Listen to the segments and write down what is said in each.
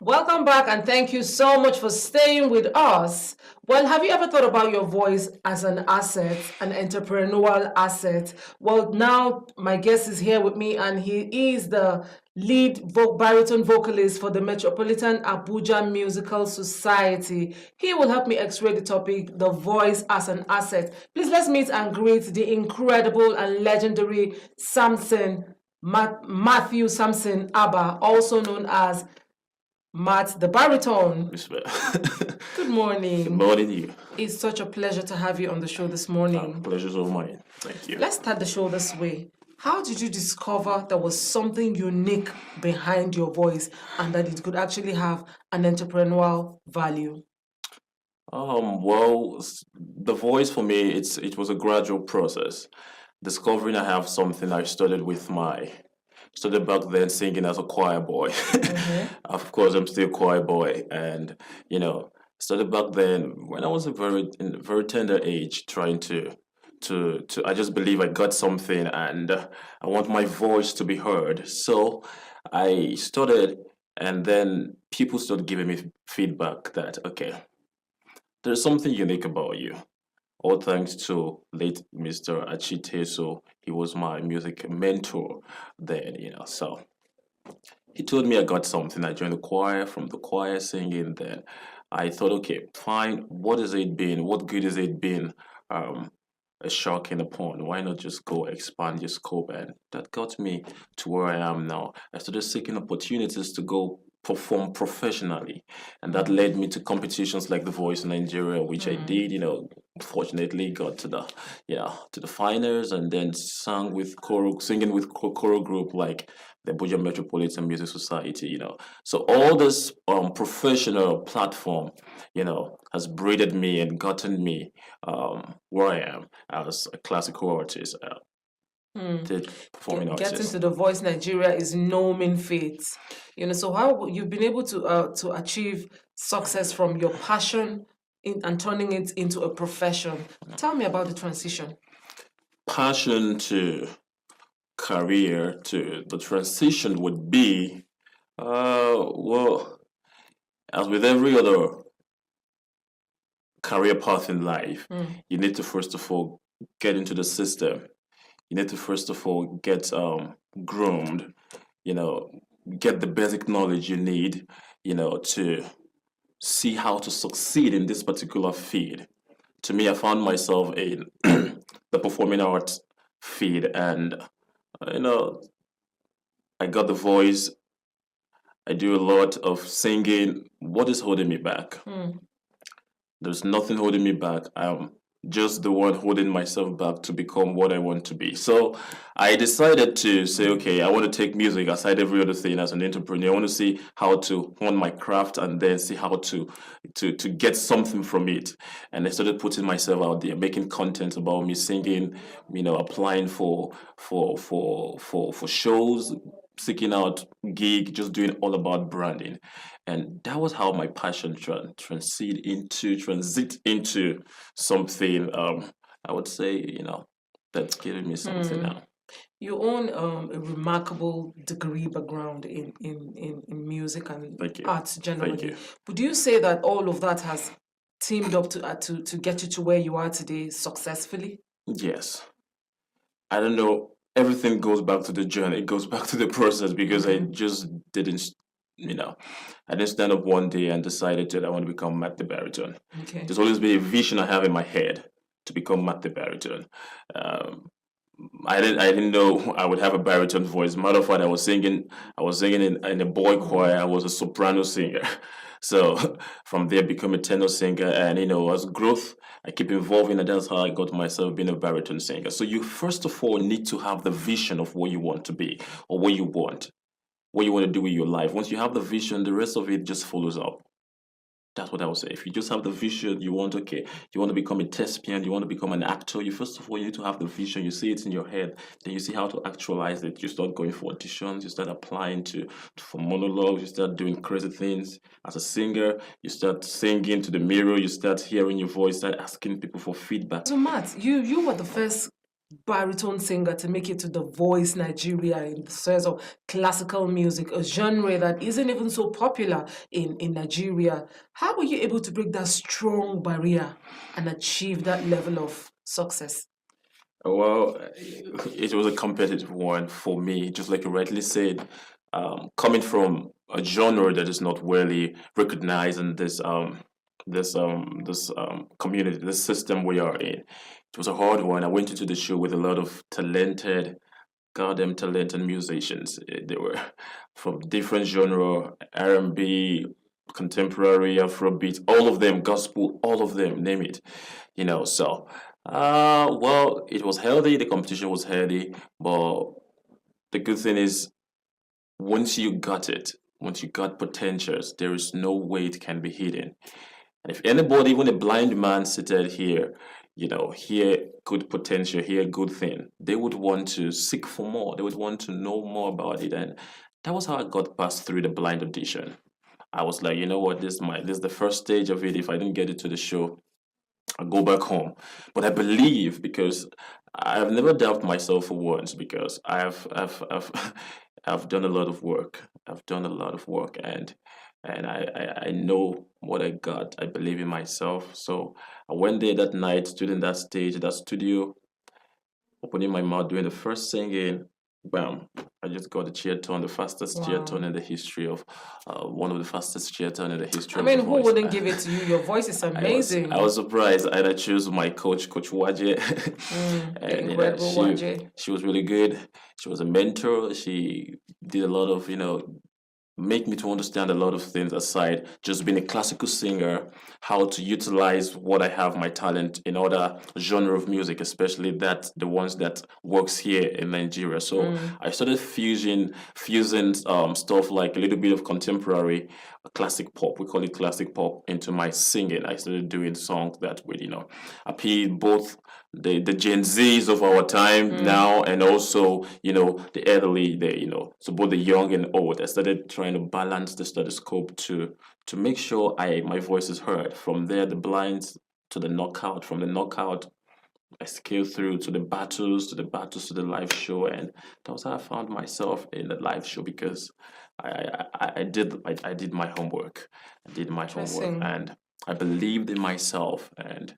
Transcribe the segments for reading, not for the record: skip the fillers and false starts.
Welcome back and thank you so much for staying with us. Well, have you ever thought about your voice as an asset, an entrepreneurial asset? Well, now my guest is here with me and he is the lead baritone vocalist for the Metropolitan Abuja Musical Society. He will help me x-ray the topic, the voice as an asset. Please let's meet and greet the incredible and legendary Matthew Samson Abba, also known as Matt the baritone. Good morning. Good morning, you. It's such a pleasure to have you on the show this morning. Pleasure's all mine. Thank you. Let's start the show this way. How did you discover there was something unique behind your voice and that it could actually have an entrepreneurial value? Well, the voice for me, it was a gradual process. Discovering I have something I started back then singing as a choir boy. Of course, I'm still a choir boy, and started back then when I was in a very tender age, trying to I just believe I got something, and I want my voice to be heard. So I started, and then people started giving me feedback that okay, there's something unique about you. All thanks to late Mr. Achite. So he was my music mentor then. So he told me I got something. I joined the choir, from the choir singing. Then I thought, okay, fine. What has it been? What good has it been? A shocking upon. Why not just go expand your scope? And that got me to where I am now. I started seeking opportunities to go perform professionally, and that led me to competitions like The Voice in Nigeria, which I did. Fortunately got to the finals, and then singing with choral group like the Abuja Metropolitan Music Society. So all this professional platform, has breeded me and gotten me where I am as a classical artist. Performing Getting artist. to The Voice Nigeria is no mean feat. So how you've been able to achieve success from your passion and turning it into a profession. Tell me about the transition. Passion to career to the transition would be, well, as with every other career path in life, you need to first of all get into the system. You need to first of all get groomed, get the basic knowledge you need, to see how to succeed in this particular field. To me, I found myself in the performing arts field, and I got the voice. I do a lot of singing. What is holding me back? There's nothing holding me back. I'm just the one holding myself back to become what I want to be. So I decided to say, okay, I want to take music aside every other thing as an entrepreneur. I want to see how to hone my craft and then see how to get something from it. And I started putting myself out there, making content about me singing, applying for shows, seeking out gig, just doing all about branding. And that was how my passion transit into something, I would say, that's giving me something now. You own a remarkable degree background in music and arts generally. Would you say that all of that has teamed up to get you to where you are today successfully? Yes. I don't know. Everything goes back to the journey. It goes back to the process, because I just didn't, I didn't stand up one day and decided that I want to become Matt the baritone. Okay. There's always been a vision I have in my head to become Matt the baritone. I didn't know I would have a baritone voice. Matter of fact, I was singing in a boy choir. I was a soprano singer. So from there, become a tenor singer, and as growth, I keep evolving, and that's how I got myself being a baritone singer. So you first of all need to have the vision of what you want to be, or what you want to do with your life. Once you have the vision, the rest of it just follows up. That's what I would say. If you just have the vision, you want to become a thespian, you want to become an actor, you first of all, you need to have the vision. You see it in your head, then you see how to actualize it. You start going for auditions, you start applying for monologues, you start doing crazy things as a singer, you start singing to the mirror, you start hearing your voice, start asking people for feedback. So Matt, you were the first baritone singer to make it to The Voice Nigeria in the sense of classical music, a genre that isn't even so popular in Nigeria. How were you able to break that strong barrier and achieve that level of success? Well, it was a competitive one for me, just like you rightly said. Coming from a genre that is not really recognized in this community, this system we are in, it was a hard one. I went into the show with a lot of goddamn talented musicians. They were from different genre, R&B, contemporary, Afrobeat, all of them, gospel, all of them, name it. So well, it was healthy, the competition was healthy, but the good thing is once you got it, once you got potentials, there is no way it can be hidden. And if anybody, even a blind man seated here, hear good potential, hear good thing, they would want to seek for more. They would want to know more about it. And that was how I got past through the blind audition. I was like, you know what, this is the first stage of it. If I didn't get it to the show, I go back home. But I believe because I've never doubted myself for once because I've I've done a lot of work. I've done a lot of work and I know what I got. I believe in myself. So I went there that night, stood in that stage, that studio, opening my mouth, doing the first singing. Bam! I just got a cheer tone, the fastest cheer tone Wow. in the history of one of the fastest cheer tone in the I history of The mean, who Voice. wouldn't give it to you? Your voice is I amazing. was surprised. I chose my coach Waje, The and incredible she Waje. she was really good. She was a mentor. She did a lot of make me to understand a lot of things aside just being a classical singer, how to utilize what I have, my talent in other genre of music, especially that the ones that works here in Nigeria. So I started fusing stuff like a little bit of contemporary classic pop, we call it classic pop, into my singing. I started doing songs that would appeal both the Gen Zs of our time now and also the elderly, so both the young and old. I started trying to balance the stethoscope to make sure I my voice is heard. From there, the blinds to the knockout. From the knockout, I scaled through to the battles, to the live show, and that was how I found myself in the live show because I did my homework. I did my homework, Interesting. and I believed in myself, and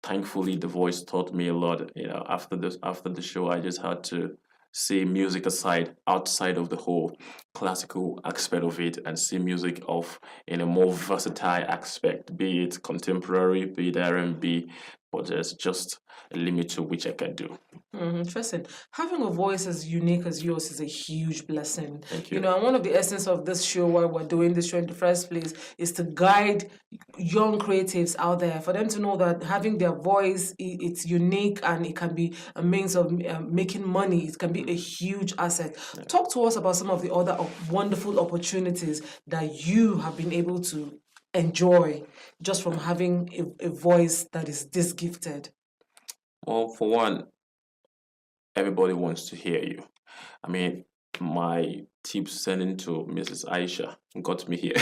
thankfully the voice taught me a lot. After the show, I just had to see music aside, outside of the whole classical aspect of it, and see music of in a more versatile aspect, be it contemporary, be it R&B, but there's just a limit to which I can do. Interesting. Having a voice as unique as yours is a huge blessing. Thank You you. know, and one of the essence of this show, why we're doing this show in the first place, is to guide young creatives out there for them to know that having their voice, it's unique and it can be a means of making money. It can be a huge asset. Talk to us about some of the other wonderful opportunities that you have been able to enjoy just from having a voice that is this gifted. Well, for one, everybody wants to hear you. I mean, my tips sending to Mrs. Aisha got me here.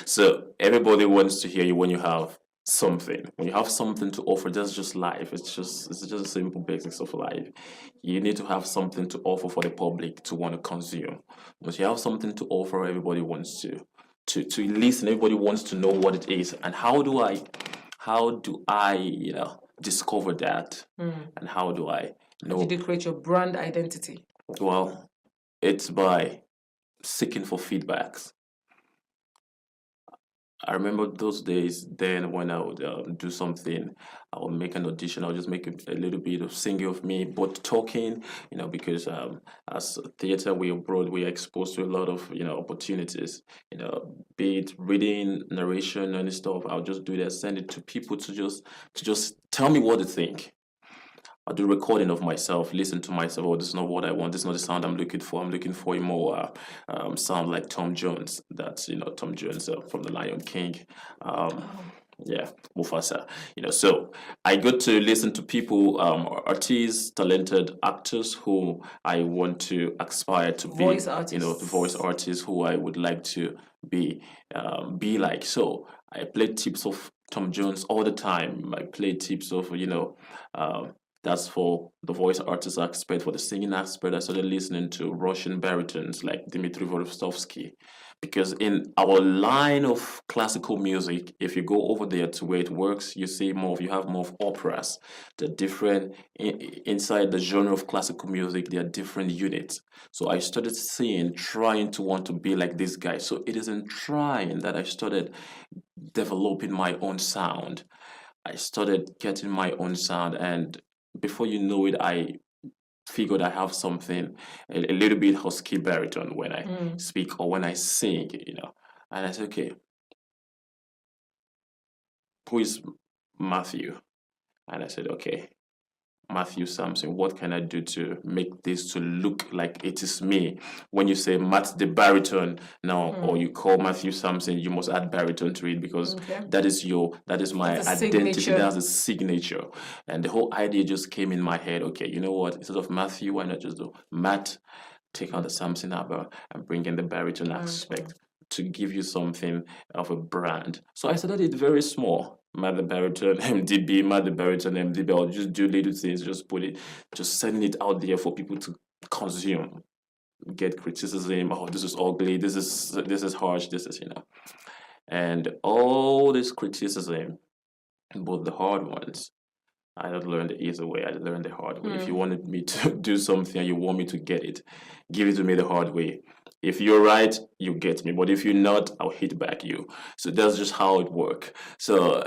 So everybody wants to hear you when you have something. When you have something to offer, that's just life. It's just simple basics of life. You need to have something to offer for the public to want to consume. Once you have something to offer, everybody wants to listen. Everybody wants to know what it is. And how do I discover that? And how do I How did know? you create your brand identity? Well, it's by seeking for feedbacks. I remember those days then when I would do something, I would make an audition, I'll just make a little bit of singing of me, but talking, because as a theater, we abroad, we are exposed to a lot of, opportunities, be it reading, narration, and stuff. I'll just do that, send it to people to just tell me what to think. I do recording of myself, listen to myself. Oh, this is not what I want. This is not the sound I'm looking for. I'm looking for a more sound like Tom Jones. That's Tom Jones from The Lion King. Um, yeah, Mufasa. So I got to listen to people, artists, talented actors who I want to aspire to be. Voice The voice artists. artists who I would like to be like. So I play tips of Tom Jones all the time. I play tips of That's for the voice artist aspect. For the singing aspect, I started listening to Russian baritones like Dmitry Vorovsovsky. Because in our line of classical music, if you go over there to where it works, you have more of operas. The different inside the genre of classical music, there are different units. So I started seeing, trying to want to be like this guy. So it is in trying that I started developing my own sound. I started getting my own sound, and before you know it, I figured I have something a little bit husky baritone when I speak or when I sing. And I said, okay, who is Matthew? And I said, okay, Matthew Sampson, what can I do to make this to look like it is me? When you say Matt the baritone now, or you call Matthew Sampson, you must add baritone to it because that is my That's a identity. signature. That's a signature. And the whole idea just came in my head. Okay, you know what? Instead of Matthew, why not just do Matt? Take out the Samson ABBA and bring in the baritone aspect to give you something of a brand. So I started it very small. Mother baritone, MDB, mother baritone, MDB. I'll just do little things, just put it, just sending it out there for people to consume, get criticism. Oh, this is ugly. This is harsh. And all this criticism, both the hard ones, I don't learn the easy way. I learned the hard way. If you wanted me to do something and you want me to get it, give it to me the hard way. If you're right, you get me. But if you're not, I'll hit back you. So that's just how it works. So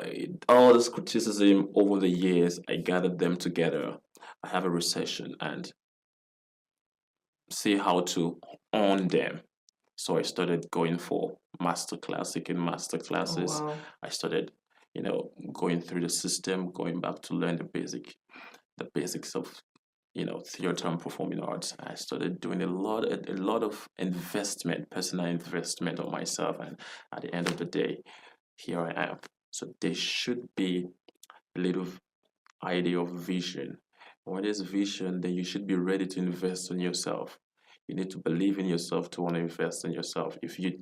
all this criticism over the years, I gathered them together. I have a recession and see how to own them. So I started going for master class, taking master classes. Oh, wow. I started, going through the system, going back to learn the basics of theater and performing arts. I started doing a lot of investment, personal investment on myself, and at the end of the day, here I am. So there should be a little idea of vision. When there's vision, then you should be ready to invest in yourself. You need to believe in yourself to want to invest in yourself. If you're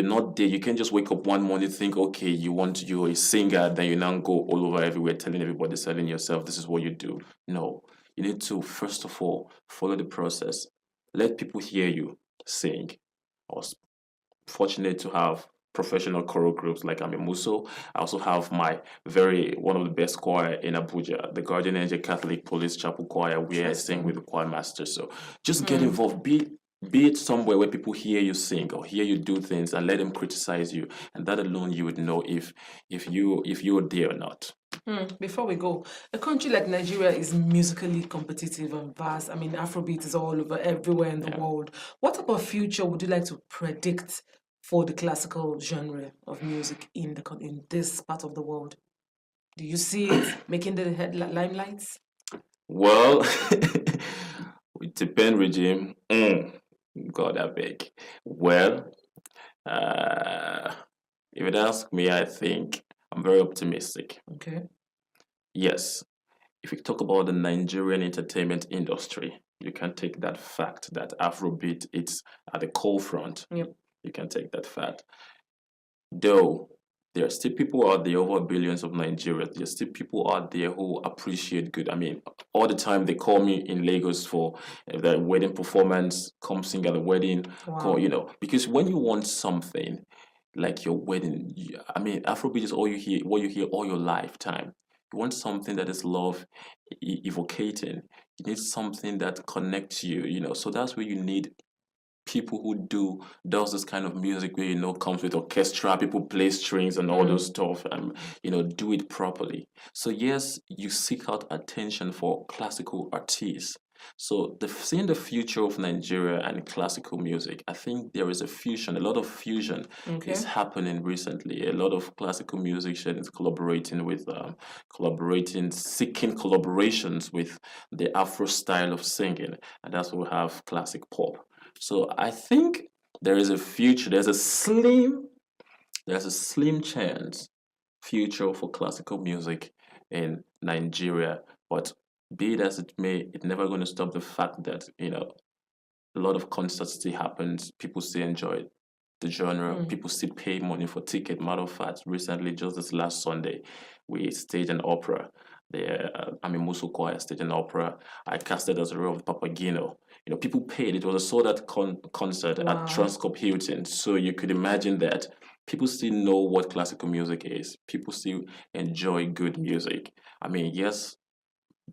not there, you can't just wake up one morning, think, okay, you're a singer, then you now go all over everywhere telling everybody, selling yourself, this is what you do. No, you need to, first of all, follow the process. Let people hear you sing. I was fortunate to have professional choral groups like Amimuso. I also have one of the best choir in Abuja, the Guardian Angel Catholic Police Chapel Choir, where I sing with the choir master. So just get involved. Be it somewhere where people hear you sing or hear you do things and let them criticize you, and that alone you would know if you're there or not. Before we go, a country like Nigeria is musically competitive and vast. I mean, Afrobeat is all over everywhere in the world. What type of future would you like to predict for the classical genre of music in this part of the world? Do you see it making the limelights? Well, with the pen regime, God, I beg. Well, if it asks me, I think I'm very optimistic. Okay. Yes, if you talk about the Nigerian entertainment industry, you can take that fact that Afrobeat it's at the cold front. Yep. You can take that fact. Though there are still people out there, over billions of Nigerians, there are still people out there who appreciate good. I mean, all the time they call me in Lagos for the wedding performance, come sing at the wedding, because when you want something like your wedding, I mean, Afrobeat is what you hear all your lifetime. You want something that is love evocating. You need something that connects you. So that's where you need people who does this kind of music where comes with orchestra, people play strings and all those stuff, and do it properly. So yes, you seek out attention for classical artists. So seeing the future of Nigeria and classical music, I think there is a lot of fusion is happening recently. A lot of classical musicians seeking collaborations with the Afro style of singing, and that's why we have classic pop. So I think there is a future. There's a slim chance future for classical music in Nigeria. But be it as it may, it's never going to stop the fact that a lot of concerts still happens. People still enjoy the genre. People still pay money for ticket. Matter of fact, recently, just this last Sunday, we staged an opera I mean, Musu Choir, State and Opera. I casted as a role of Papageno. You know, people paid. It was a sold out concert at Wow. Transcorp Hilton. So you could imagine that people still know what classical music is. People still enjoy good music. I mean, yes,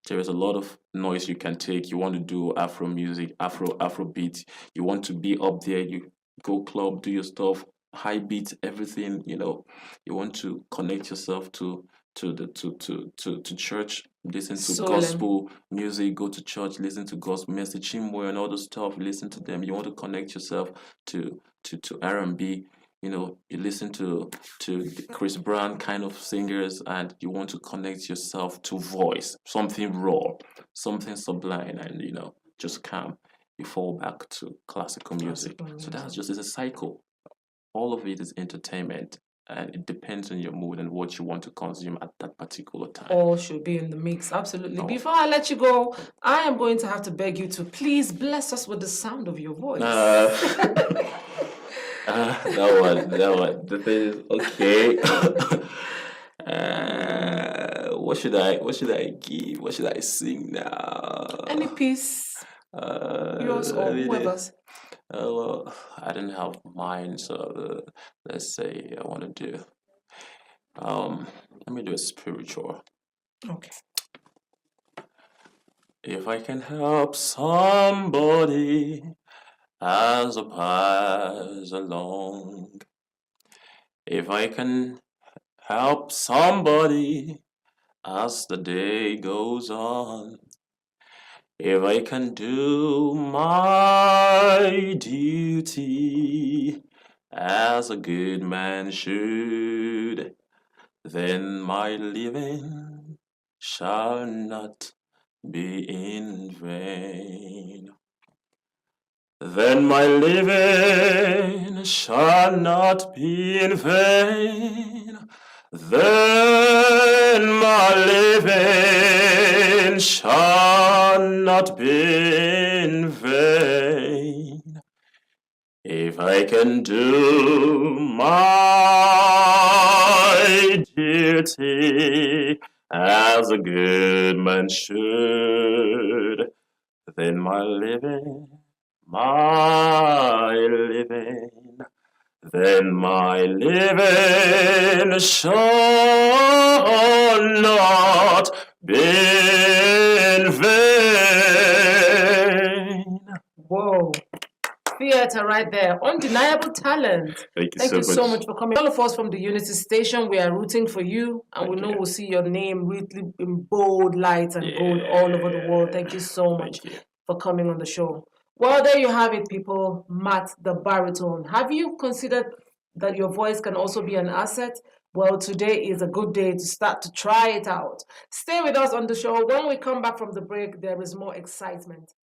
there is a lot of noise you can take. You want to do Afro music, Afro beat. You want to be up there. You go club, do your stuff, high beat, everything. You know, you want to connect yourself to church, listen to Solemn. gospel music, go to church, listen to gospel message, Chimwe and all the stuff. Listen to them. You want to connect yourself to R&B. You know, you listen to the Chris Brown kind of singers, and you want to connect yourself to voice, something raw, something sublime, and you know, just calm. You fall back to classical music. So that's just it's a cycle. All of it is entertainment, and it depends on your mood and what you want to consume at that particular time. All should be in the mix, absolutely. Before I let you go, I am going to have to beg you to please bless us with the sound of your voice. That one. The thing is, okay. What should I give? What should I sing now? Any piece, yours or whoever's. Well, I didn't have mine, so let's say I want to do. Let me do a spiritual. Okay. If I can help somebody as I pass along, if I can help somebody as the day goes on, if I can do my duty as a good man should, then my living shall not be in vain. Then my living shall not be in vain. Then my living shall not be in vain. If I can do my duty as a good man should, then my living, then my living shall not be in vain. Whoa. Theater right there. Undeniable talent. Thank you so much for coming. All of us from the Unity Station, we are rooting for you, and we know we'll see your name really in bold lights and gold all over the world. Thank you so much for coming on the show. Well, there you have it, people. Matt the Baritone. Have you considered that your voice can also be an asset? Well, today is a good day to start to try it out. Stay with us on the show. When we come back from the break, there is more excitement.